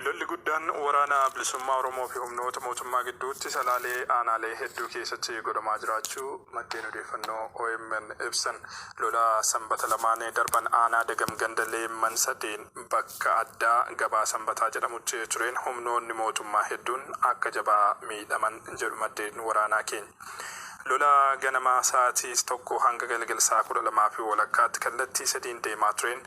Lolli guddaan waraana bilisummaa Oromoo fi humnoota mootummaa gidduutti salaalee aanaalee hedduu keessatti godhamaa jiraachuu maddeen odeeffannoo OMN ibsan. Lola sanbata lamaan darban aanaa Dagam Gandalee Mansadeen bakka addaa gabaa sanbataa jedhamutti tureen humnoonni mootummaa hedduun akka jabaa miidhaman jedhu maddeen waraanaa keenya. Lola ganama sa'aatii tokko hanga galgala sa'a 12 fi walakkaatti kallattii sadiin deemaa tureen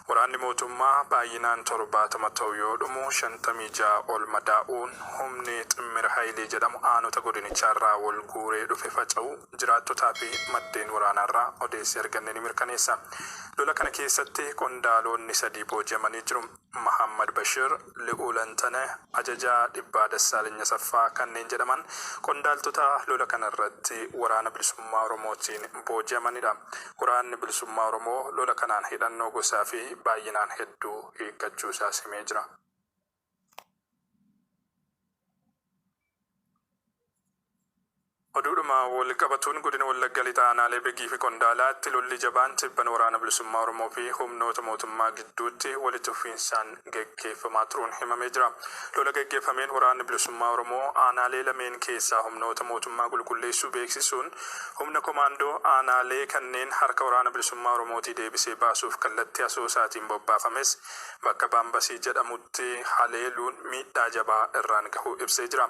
waraanni mootummaa baay'inaan 70 ta'u yoo dhumu 56 ol madaa'uun humni ximmir Hayilee jedhamu aanota godinicharraa wal guuree dhufe faca'u jiraattotaa fi maddeen waraanaarraa odeessi arganne ni mirkaneessa. Lola kana keessatti qondaalonni sadii booji'amanii jiru. Muhammad Bashir, Li'uulantane, ajajaa dhibbaa Dassaalenya Saffaa kanneen jedhaman qondaaltota lola kanarratti waraana bilisummaa Oromootiin booji'amanidha. Waraanni bilisummaa Oromoo lola kanaan hidhannoo gosaa fi baay'inaan hedduu hiikkachuu isaa simee jira. Oduudhuma wal qabatuun godina Wallagga Lixaa aanaalee Beegii fi Qondaalaatti lolli jabaan tibban waraana bilisummaa Oromoo fi humnoota mootummaa gidduutti walitti fufiinsaan gaggeeffamaa turuun himamee jira. Lola gaggeeffameen waraanni bilisummaa Oromoo aanaalee lameen keessaa humnoota mootummaa qulqulleessuu beeksisuun humna komaandoo aanaalee kanneen harka waraana bilisummaa Oromootii deebisee baasuuf kallattii asoosaatiin bobbaafames bakka Baambasii jedhamutti haleeluun miidhaa jabaa irraan gahuu ibsee jira.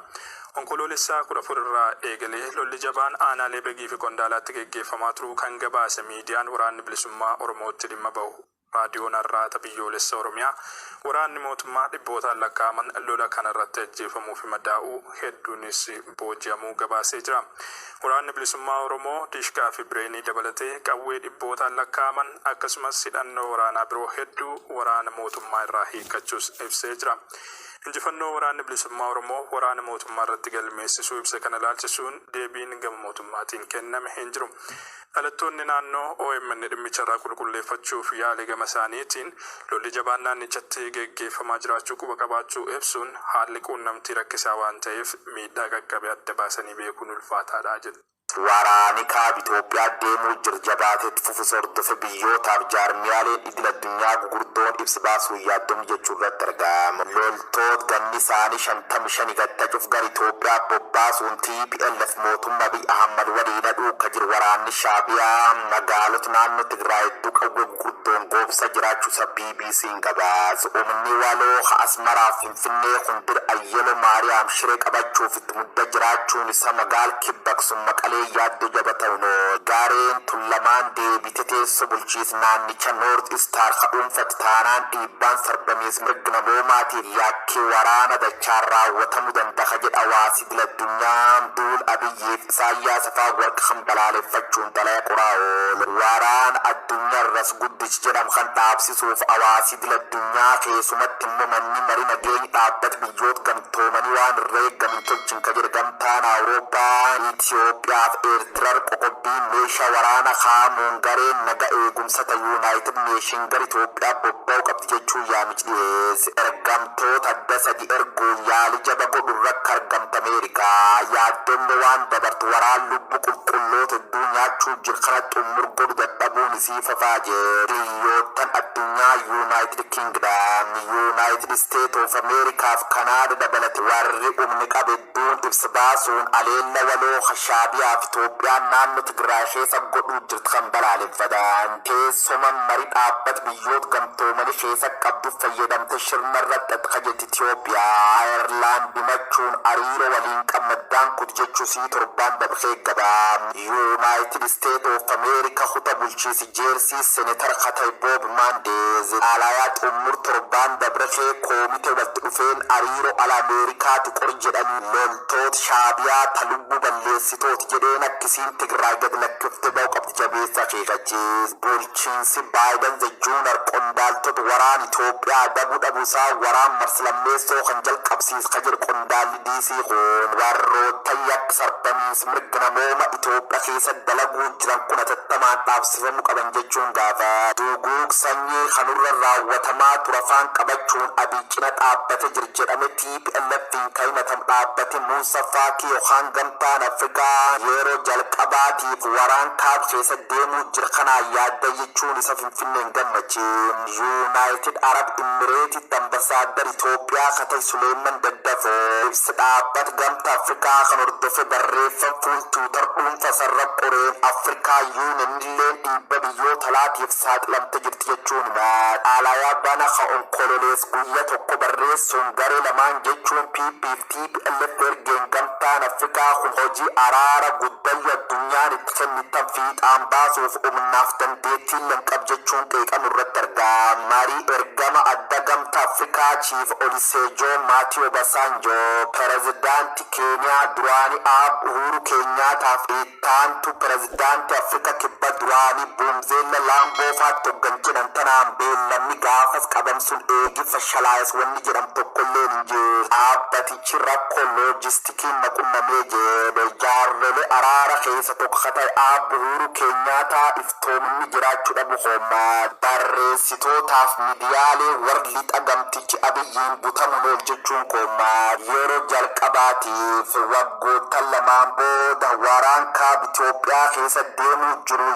Onkoloolessaa 14 irraa eegalee lolli jabaan aanaalee Beegii fi Qondaalaatti gaggeeffamaa turuu kan gabaase miidiyaan waraanni bilisummaa Oromootti dhimma bahu. Raadiyoon Har'aata Biyyoolessa Oromiyaa waraanni mootummaa dhibbootaan lakkaa'aman lola kanarratti ajjeefamuu fi madaa'uu hedduunis booji'amuu gabaasee jira. Waraanni bilisummaa Oromoo Dishqaa fi Bireenii dabalatee qawwee dhibbootaan lakkaa'aman akkasumas hidhannoo waraanaa biroo hedduu waraana mootummaa irraa hiikkachuus ibsee jira. Injifannoo waraanni bilisummaa Oromoo waraana mootummaa irratti galmeessisuu ibsa kana ilaalchisuun deebiin gama mootummaatiin kenname hin jiru. Dhalattoonni naannoo OMN dhimmicharraa qulqulleeffachuuf yaale gama isaaniitiin lolli jabaan naannichatti gaggeeffamaa jiraachuu quba qabaachuu ibsuun haalli quunnamtii rakkisaa waan ta'eef miidhaa qaqqabe adda baasanii beekuun ulfaataadha jedhu. Waraani kaab Itoophiyaa deemuu jirjabaateetti fufiinsa hordofe biyyootaaf jaarmiyaaleen idil addunyaa gugurdoon ibsa baasuu yaaddomu jechuu irratti argama. Loltoota ganni isaanii 55 gattachuuf gara Itoophiyaa bobbaasuun TPLF mootummaa Abiy Ahmad waliin dhuunfa jiru waraanni Shaabiyaa magaalota naannoo Tigraay hedduu qawwee gugurdoon goobsa jiraachuusa BBC'n gabaase. Uummanni waloo Asmaraa Finfinnee hundir Ayyaloo Maariyaam Shiree qabachuuf itti mudda jiraachuun isa magaal Kibbaqsum Maqalee yaaddo jabatawno gaareen tullamaan deebite teessa bulchiis naannicha Noort Istaar ka'uunfat taanaan dhiibbaan sarbamees mirga namoomaatiin yaakkee waraana dachaan raawwatamuu danda'a jedha hawaasi idil addunyaa duul Abiyyiif Isaayyaas Afewerqi kan balaaleffachuun dalaya quraa'ool waraana addunyaa irras guddichi jedhamu kan dhaabsisuuf hawaasi idil addunyaa keessumatti immoo manni marii nageenya dhaabbata biyyoota gamtoomanii waan irra eegaman tolchin ka jedhe gamtaan Awurooppaa Itoophiyaa Eertiraa qoqqobbii meeshaa waraana haamuun gareen naga eegumsata Yuunaayitid Neeshin gara Itoophiyaa bobba'uu qabdi jechuun yaamichi dhiyeesse. Ergamtoota adda sadii erguun yaali jaba godhu irratti argamta Ameerikaa. Yaaddonni waan dabartu waraan lubbu qulqulloota hedduu nyaachuu jiru kana xummur godhu dadhabuun isii fafaa jee. Biyyoottan addunyaa Yuunaayitid Kingdom, Yuunaayitid Steet of Ameerikaaf Kanaada dabalate warri humni qabedduun ibsa baasuun aleella waloo Shaabiyaa fi Itoophiyaan naannoo Tigraay keessa godhuu jirtu kan balaaleffatan. Teessuma marii dhaabbata biyyoota gamtoomanii keessa qabduuf fayyadamte shirna irratti qajeelti Itoophiyaa Ayerlaand bimachuun hariiroo waliin qabmaddaan kutu jechuusii torbaan dabree gabaa. Yuunaayitid Steet of Ameerikaa kutaa bulchiinsi Jeersii Seneetar Katay Boob Maandeez alayaa xummur torbaan dabree koomitee walitti dhufeen hariiroo ala Ameerikaatti qor jedhanii loltoota Shaabiyaa talubbuu balleessitooti jedheen akkisiin Tigraay gad lakkifte ba'u qabdi jabeessa keekachiis. Bulchiinsi Baayiden jechuun qondaaltota waraan Itoophiyaa dhabuu dhabuusaa waraan marslammeessoo kan jalqabsiis ka jedhu qondaalli DC kun warroota yakka sarbamiinsi mirga namooma Itoophiyaa keessa dalaguu jiran kun hatattamaan dhaabsifamuu qaban jechuun gaafa. Duguug sanyii kanurra raawwatamaa ture afaan qabachuu fudhachuun Abiy cina dhaabbate jedhame TPLF'n kahimatam dhaabbate Muusaa Faaqii yookaan gamtaan Afrikaa yeroo jalqabaatiif waraan kaab keessa deemuu jira kanaa yaadda jechuun isa Finfinneen gammachiin Yuunaayitid Arab Imireetitti ambasaaddar Itoophiyaa katay Suleeman Daddafoo ibsa dhaabbata gamtaa Afrikaa kan hordofe barreeffam fuultuutar dhuunfa sarara qoreen Afrikaa yuunenilleen dhiibba biyyoota laatiif saaxilamte jirti jechuun alayaa bana ka onkololees guyya tokko barreessuun garee lamaan jechuun PPF TPLF ergeen gamtaan Afrikaa kun hojii araara guddayyo addunyaan itti kennitan fiixaan baasuuf humnaaf dandeettiin lanqab jechuun qeeqan irratti argaa marii ergama adda gamtaa Afrikaa chief Olusegun Obasanjo pirezidaantii Keeniyaa duraanii Uhuru Keenyaataaf ittaantu pirezidaantii Afrikaa kibba duraanii Boomzella Laamboofaatti hoggan jedhan tanaan beellamni gaafas qabamsuun eegi fashalaayes wanni jedham tokkollee hin jiru dhaabbatichi rakkoo loojistikiin naqunnamee jedhe jaarrele araara keessa tokko kata'e Uhuru Keenyaataa iftoominni jiraachuu dhabu homaa barreessitootaaf midiyaalee warri lixa gamtichi Abiyyiin butamu lool jechuun koomaa yeroo jalqabaatiif waggoota lamaan booda waraan kaab Itoophiyaa keessa deemuu jiru